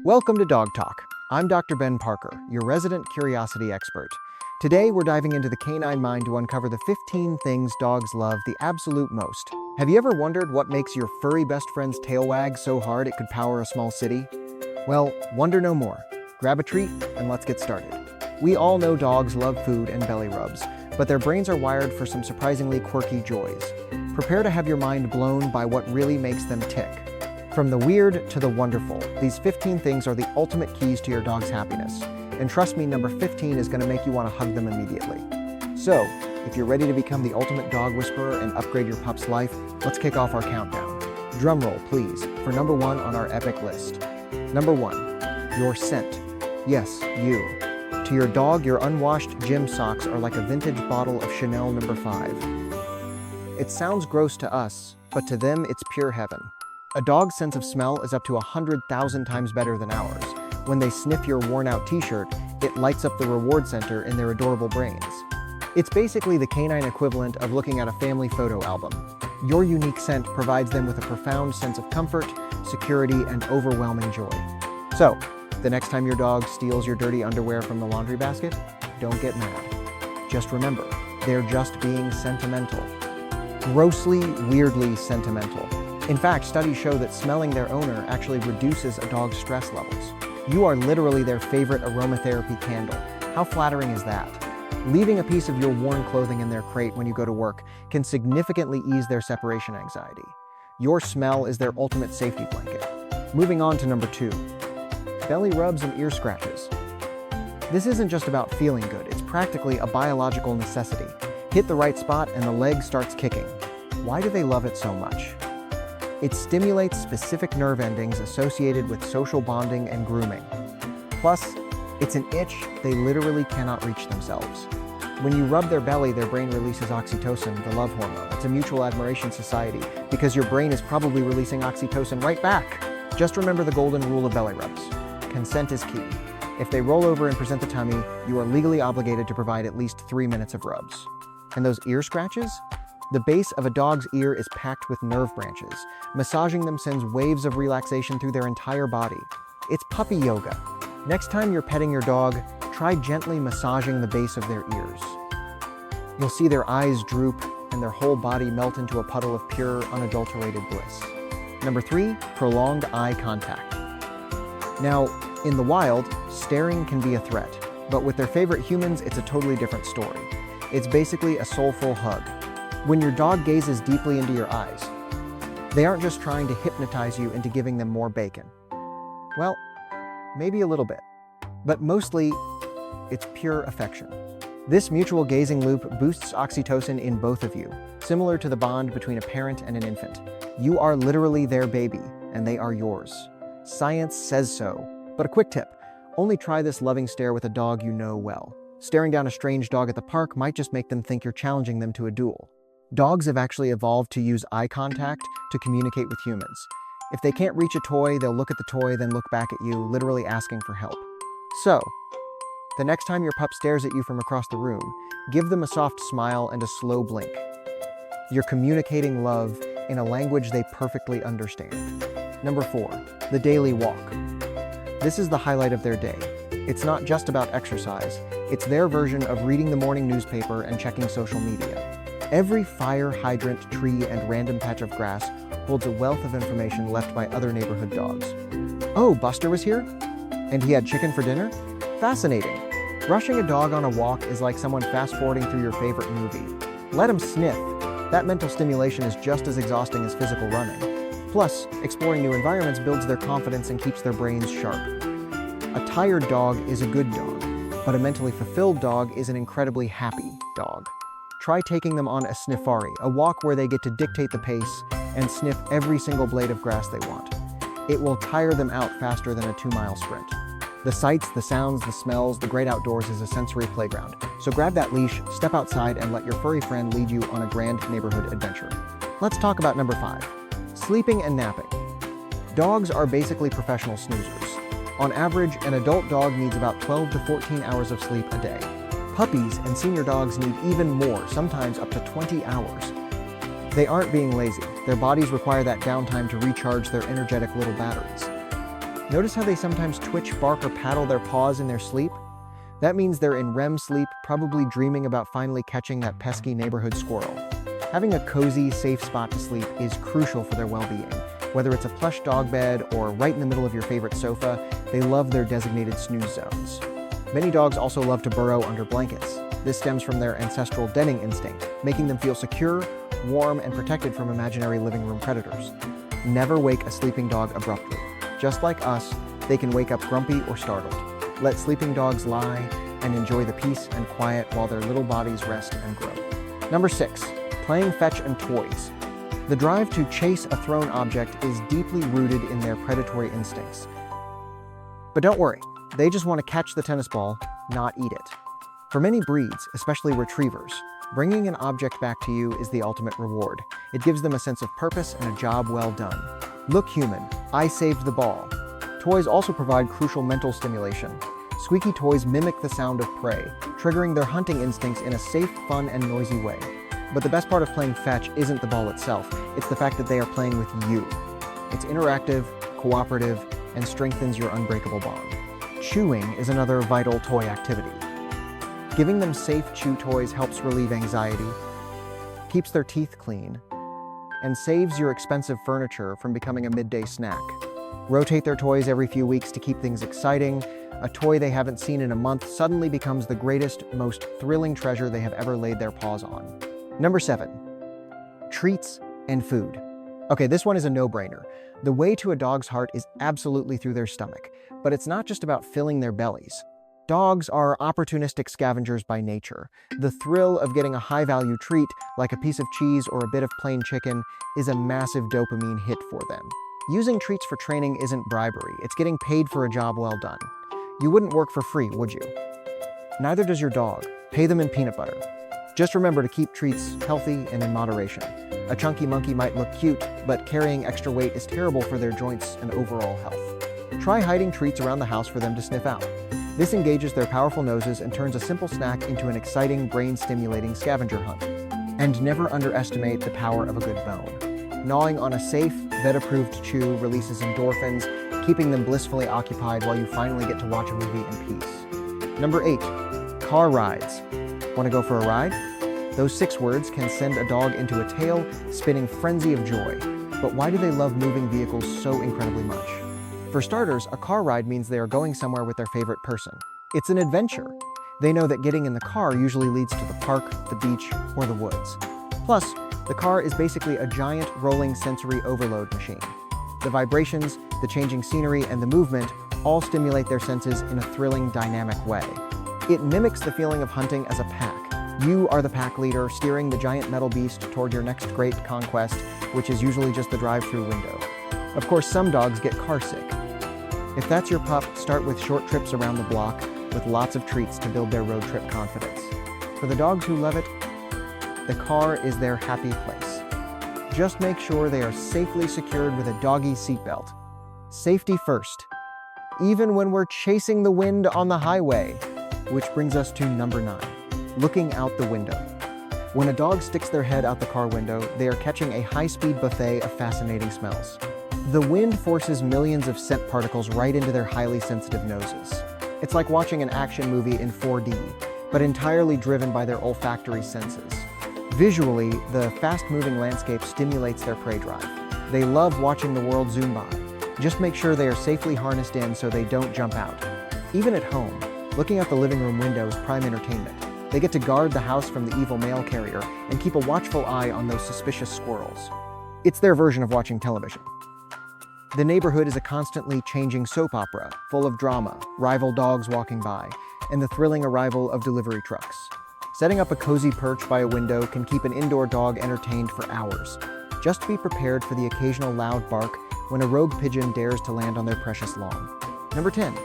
Welcome to Dog Talk. I'm Dr. Ben Parker, your resident curiosity expert. Today, we're diving into the canine mind to uncover the 15 things dogs love the absolute most. Have you ever wondered what makes your furry best friend's tail wag so hard it could power a small city? Well, wonder no more. Grab a treat and let's get started. We all know dogs love food and belly rubs, but their brains are wired for some surprisingly quirky joys. Prepare to have your mind blown by what really makes them tick. From the weird to the wonderful, these 15 things are the ultimate keys to your dog's happiness. And trust me, number 15 is going to make you want to hug them immediately. So, if you're ready to become the ultimate dog whisperer and upgrade your pup's life, let's kick off our countdown. Drumroll, please, for number 1 on our epic list. Number 1, your scent. Yes, you. To your dog, your unwashed gym socks are like a vintage bottle of Chanel number 5. It sounds gross to us, but to them it's pure heaven. A dog's sense of smell is up to 100,000 times better than ours. When they sniff your worn-out t-shirt, it lights up the reward center in their adorable brains. It's basically the canine equivalent of looking at a family photo album. Your unique scent provides them with a profound sense of comfort, security, and overwhelming joy. So, the next time your dog steals your dirty underwear from the laundry basket, don't get mad. Just remember, they're just being sentimental. Grossly, weirdly sentimental. In fact, studies show that smelling their owner actually reduces a dog's stress levels. You are literally their favorite aromatherapy candle. How flattering is that? Leaving a piece of your worn clothing in their crate when you go to work can significantly ease their separation anxiety. Your smell is their ultimate safety blanket. Moving on to number 2, belly rubs and ear scratches. This isn't just about feeling good, it's practically a biological necessity. Hit the right spot and the leg starts kicking. Why do they love it so much? It stimulates specific nerve endings associated with social bonding and grooming. Plus, it's an itch they literally cannot reach themselves. When you rub their belly, their brain releases oxytocin, the love hormone. It's a mutual admiration society because your brain is probably releasing oxytocin right back. Just remember the golden rule of belly rubs. Consent is key. If they roll over and present the tummy, you are legally obligated to provide at least 3 minutes of rubs. And those ear scratches? The base of a dog's ear is packed with nerve branches. Massaging them sends waves of relaxation through their entire body. It's puppy yoga. Next time you're petting your dog, try gently massaging the base of their ears. You'll see their eyes droop and their whole body melt into a puddle of pure, unadulterated bliss. Number 3, prolonged eye contact. Now, in the wild, staring can be a threat, but with their favorite humans, it's a totally different story. It's basically a soulful hug. When your dog gazes deeply into your eyes, they aren't just trying to hypnotize you into giving them more bacon. Well, maybe a little bit, but mostly, it's pure affection. This mutual gazing loop boosts oxytocin in both of you, similar to the bond between a parent and an infant. You are literally their baby, and they are yours. Science says so. But a quick tip, only try this loving stare with a dog you know well. Staring down a strange dog at the park might just make them think you're challenging them to a duel. Dogs have actually evolved to use eye contact to communicate with humans. If they can't reach a toy, they'll look at the toy, then look back at you, literally asking for help. So, the next time your pup stares at you from across the room, give them a soft smile and a slow blink. You're communicating love in a language they perfectly understand. Number 4, the daily walk. This is the highlight of their day. It's not just about exercise, it's their version of reading the morning newspaper and checking social media. Every fire hydrant, tree, and random patch of grass holds a wealth of information left by other neighborhood dogs. Oh, Buster was here? And he had chicken for dinner? Fascinating. Rushing a dog on a walk is like someone fast-forwarding through your favorite movie. Let him sniff. That mental stimulation is just as exhausting as physical running. Plus, exploring new environments builds their confidence and keeps their brains sharp. A tired dog is a good dog, but a mentally fulfilled dog is an incredibly happy dog. Try taking them on a sniffaris, a walk where they get to dictate the pace and sniff every single blade of grass they want. It will tire them out faster than a 2-mile sprint. The sights, the sounds, the smells, the great outdoors is a sensory playground. So grab that leash, step outside, and let your furry friend lead you on a grand neighborhood adventure. Let's talk about number 5, sleeping and napping. Dogs are basically professional snoozers. On average, an adult dog needs about 12 to 14 hours of sleep a day. Puppies and senior dogs need even more, sometimes up to 20 hours. They aren't being lazy. Their bodies require that downtime to recharge their energetic little batteries. Notice how they sometimes twitch, bark, or paddle their paws in their sleep? That means they're in REM sleep, probably dreaming about finally catching that pesky neighborhood squirrel. Having a cozy, safe spot to sleep is crucial for their well-being. Whether it's a plush dog bed or right in the middle of your favorite sofa, they love their designated snooze zones. Many dogs also love to burrow under blankets. This stems from their ancestral denning instinct, making them feel secure, warm, and protected from imaginary living room predators. Never wake a sleeping dog abruptly. Just like us, they can wake up grumpy or startled. Let sleeping dogs lie and enjoy the peace and quiet while their little bodies rest and grow. Number 6. Playing fetch and toys. The drive to chase a thrown object is deeply rooted in their predatory instincts. But don't worry, they just want to catch the tennis ball, not eat it. For many breeds, especially retrievers, bringing an object back to you is the ultimate reward. It gives them a sense of purpose and a job well done. Look human, I saved the ball. Toys also provide crucial mental stimulation. Squeaky toys mimic the sound of prey, triggering their hunting instincts in a safe, fun, and noisy way. But the best part of playing fetch isn't the ball itself, it's the fact that they are playing with you. It's interactive, cooperative, and strengthens your unbreakable bond. Chewing is another vital toy activity. Giving them safe chew toys helps relieve anxiety, keeps their teeth clean, and saves your expensive furniture from becoming a midday snack. Rotate their toys every few weeks to keep things exciting. A toy they haven't seen in a month suddenly becomes the greatest, most thrilling treasure they have ever laid their paws on. Number 7. Treats and food. Okay, this one is a no-brainer. The way to a dog's heart is absolutely through their stomach, but it's not just about filling their bellies. Dogs are opportunistic scavengers by nature. The thrill of getting a high-value treat, like a piece of cheese or a bit of plain chicken, is a massive dopamine hit for them. Using treats for training isn't bribery, it's getting paid for a job well done. You wouldn't work for free, would you? Neither does your dog. Pay them in peanut butter. Just remember to keep treats healthy and in moderation. A chunky monkey might look cute, but carrying extra weight is terrible for their joints and overall health. Try hiding treats around the house for them to sniff out. This engages their powerful noses and turns a simple snack into an exciting, brain-stimulating scavenger hunt. And never underestimate the power of a good bone. Gnawing on a safe, vet-approved chew releases endorphins, keeping them blissfully occupied while you finally get to watch a movie in peace. Number 8. Car rides. Want to go for a ride? Those 6 words can send a dog into a tail-spinning frenzy of joy. But why do they love moving vehicles so incredibly much? For starters, a car ride means they are going somewhere with their favorite person. It's an adventure. They know that getting in the car usually leads to the park, the beach, or the woods. Plus, the car is basically a giant rolling sensory overload machine. The vibrations, the changing scenery, and the movement all stimulate their senses in a thrilling, dynamic way. It mimics the feeling of hunting as a pack. You are the pack leader, steering the giant metal beast toward your next great conquest, which is usually just the drive-through window. Of course, some dogs get car sick. If that's your pup, start with short trips around the block with lots of treats to build their road trip confidence. For the dogs who love it, the car is their happy place. Just make sure they are safely secured with a doggy seatbelt. Safety first, even when we're chasing the wind on the highway. Which brings us to number 9, looking out the window. When a dog sticks their head out the car window, they are catching a high-speed buffet of fascinating smells. The wind forces millions of scent particles right into their highly sensitive noses. It's like watching an action movie in 4D, but entirely driven by their olfactory senses. Visually, the fast-moving landscape stimulates their prey drive. They love watching the world zoom by. Just make sure they are safely harnessed in so they don't jump out. Even at home, looking out the living room window is prime entertainment. They get to guard the house from the evil mail carrier and keep a watchful eye on those suspicious squirrels. It's their version of watching television. The neighborhood is a constantly changing soap opera, full of drama, rival dogs walking by, and the thrilling arrival of delivery trucks. Setting up a cozy perch by a window can keep an indoor dog entertained for hours. Just be prepared for the occasional loud bark when a rogue pigeon dares to land on their precious lawn. Number 10.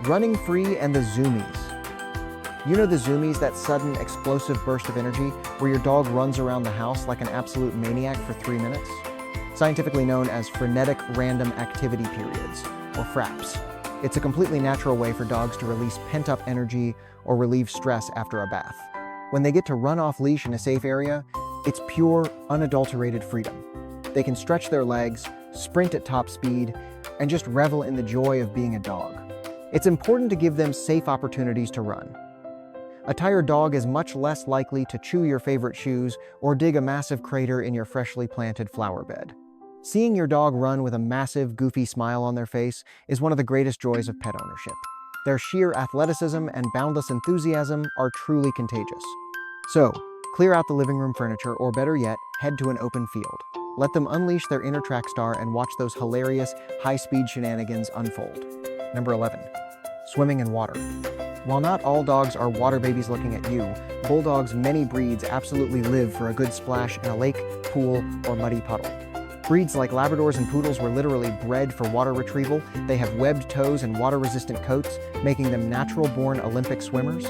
Running free and the zoomies. You know the zoomies, that sudden explosive burst of energy where your dog runs around the house like an absolute maniac for 3 minutes? Scientifically known as frenetic random activity periods, or FRAPs. It's a completely natural way for dogs to release pent-up energy or relieve stress after a bath. When they get to run off leash in a safe area, it's pure, unadulterated freedom. They can stretch their legs, sprint at top speed, and just revel in the joy of being a dog. It's important to give them safe opportunities to run. A tired dog is much less likely to chew your favorite shoes or dig a massive crater in your freshly planted flower bed. Seeing your dog run with a massive, goofy smile on their face is one of the greatest joys of pet ownership. Their sheer athleticism and boundless enthusiasm are truly contagious. So, clear out the living room furniture, or better yet, head to an open field. Let them unleash their inner track star and watch those hilarious, high-speed shenanigans unfold. Number 11. Swimming in water. While not all dogs are water babies looking at you, bulldogs' many breeds absolutely live for a good splash in a lake, pool, or muddy puddle. Breeds like Labradors and Poodles were literally bred for water retrieval. They have webbed toes and water-resistant coats, making them natural-born Olympic swimmers.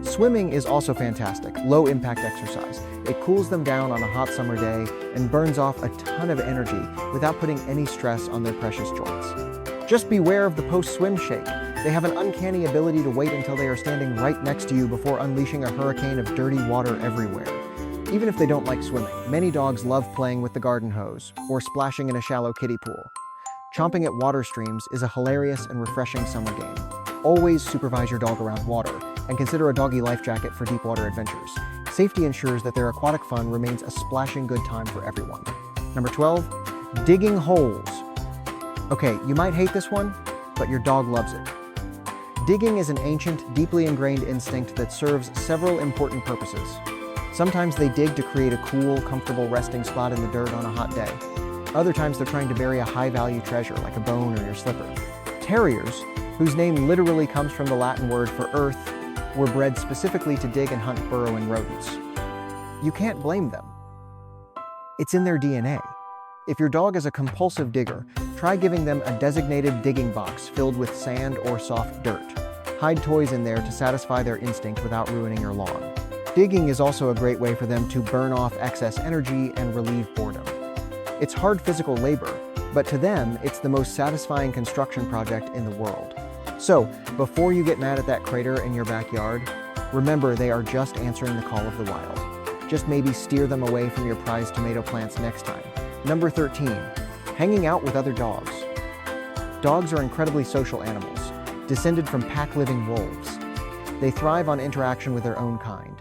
Swimming is also fantastic, low-impact exercise. It cools them down on a hot summer day and burns off a ton of energy without putting any stress on their precious joints. Just beware of the post-swim shake. They have an uncanny ability to wait until they are standing right next to you before unleashing a hurricane of dirty water everywhere. Even if they don't like swimming, many dogs love playing with the garden hose or splashing in a shallow kiddie pool. Chomping at water streams is a hilarious and refreshing summer game. Always supervise your dog around water and consider a doggy life jacket for deep water adventures. Safety ensures that their aquatic fun remains a splashing good time for everyone. Number 12, digging holes. Okay, you might hate this one, but your dog loves it. Digging is an ancient, deeply ingrained instinct that serves several important purposes. Sometimes they dig to create a cool, comfortable resting spot in the dirt on a hot day. Other times they're trying to bury a high-value treasure like a bone or your slipper. Terriers, whose name literally comes from the Latin word for earth, were bred specifically to dig and hunt burrowing rodents. You can't blame them. It's in their DNA. If your dog is a compulsive digger, try giving them a designated digging box filled with sand or soft dirt. Hide toys in there to satisfy their instinct without ruining your lawn. Digging is also a great way for them to burn off excess energy and relieve boredom. It's hard physical labor, but to them, it's the most satisfying construction project in the world. So, before you get mad at that crater in your backyard, remember they are just answering the call of the wild. Just maybe steer them away from your prized tomato plants next time. Number 13, hanging out with other dogs. Dogs are incredibly social animals, descended from pack-living wolves. They thrive on interaction with their own kind.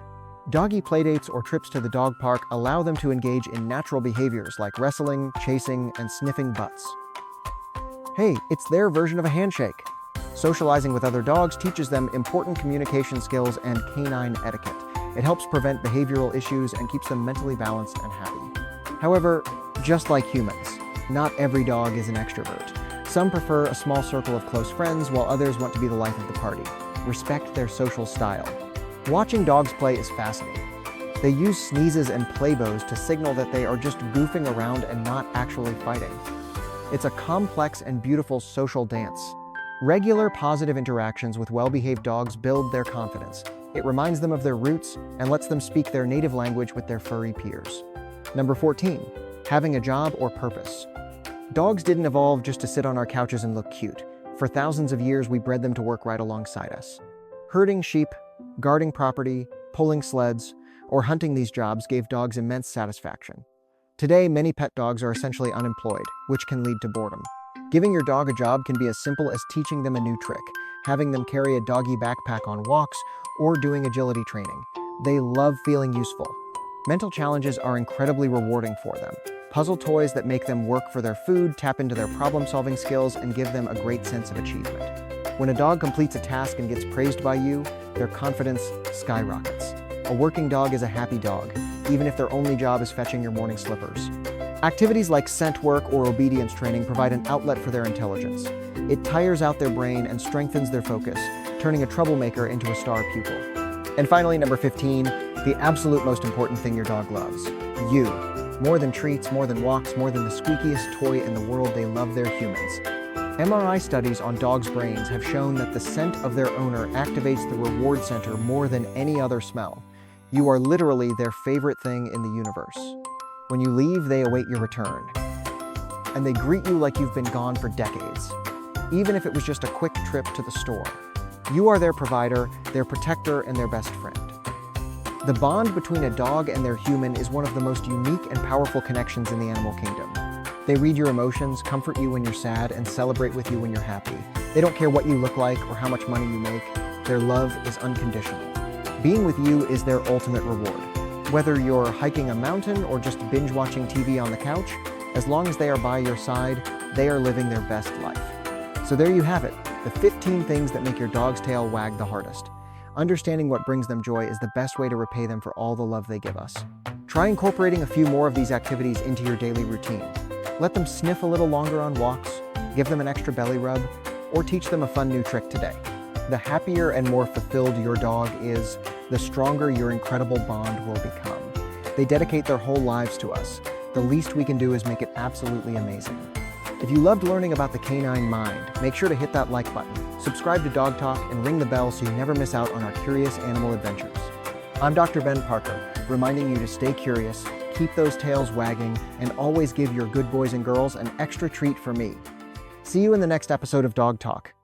Doggy playdates or trips to the dog park allow them to engage in natural behaviors like wrestling, chasing, and sniffing butts. Hey, it's their version of a handshake. Socializing with other dogs teaches them important communication skills and canine etiquette. It helps prevent behavioral issues and keeps them mentally balanced and happy. However, just like humans, not every dog is an extrovert. Some prefer a small circle of close friends, while others want to be the life of the party. Respect their social style. Watching dogs play is fascinating. They use sneezes and playbows to signal that they are just goofing around and not actually fighting. It's a complex and beautiful social dance. Regular positive interactions with well-behaved dogs build their confidence. It reminds them of their roots and lets them speak their native language with their furry peers. Number 14, having a job or purpose. Dogs didn't evolve just to sit on our couches and look cute. For thousands of years, we bred them to work right alongside us. Herding sheep, guarding property, pulling sleds, or hunting these jobs gave dogs immense satisfaction. Today, many pet dogs are essentially unemployed, which can lead to boredom. Giving your dog a job can be as simple as teaching them a new trick, having them carry a doggy backpack on walks, or doing agility training. They love feeling useful. Mental challenges are incredibly rewarding for them. Puzzle toys that make them work for their food tap into their problem-solving skills and give them a great sense of achievement. When a dog completes a task and gets praised by you, their confidence skyrockets. A working dog is a happy dog, even if their only job is fetching your morning slippers. Activities like scent work or obedience training provide an outlet for their intelligence. It tires out their brain and strengthens their focus, turning a troublemaker into a star pupil. And finally, number 15, the absolute most important thing your dog loves. You. More than treats, more than walks, more than the squeakiest toy in the world, they love their humans. MRI studies on dogs' brains have shown that the scent of their owner activates the reward center more than any other smell. You are literally their favorite thing in the universe. When you leave, they await your return. And they greet you like you've been gone for decades, even if it was just a quick trip to the store. You are their provider, their protector, and their best friend. The bond between a dog and their human is one of the most unique and powerful connections in the animal kingdom. They read your emotions, comfort you when you're sad, and celebrate with you when you're happy. They don't care what you look like or how much money you make. Their love is unconditional. Being with you is their ultimate reward. Whether you're hiking a mountain or just binge-watching TV on the couch, as long as they are by your side, they are living their best life. So there you have it, the 15 things that make your dog's tail wag the hardest. Understanding what brings them joy is the best way to repay them for all the love they give us. Try incorporating a few more of these activities into your daily routine. Let them sniff a little longer on walks, give them an extra belly rub, or teach them a fun new trick today. The happier and more fulfilled your dog is, the stronger your incredible bond will become. They dedicate their whole lives to us. The least we can do is make it absolutely amazing. If you loved learning about the canine mind, make sure to hit that like button, subscribe to Dog Talk, and ring the bell so you never miss out on our curious animal adventures. I'm Dr. Ben Parker, reminding you to stay curious, keep those tails wagging, and always give your good boys and girls an extra treat for me. See you in the next episode of Dog Talk.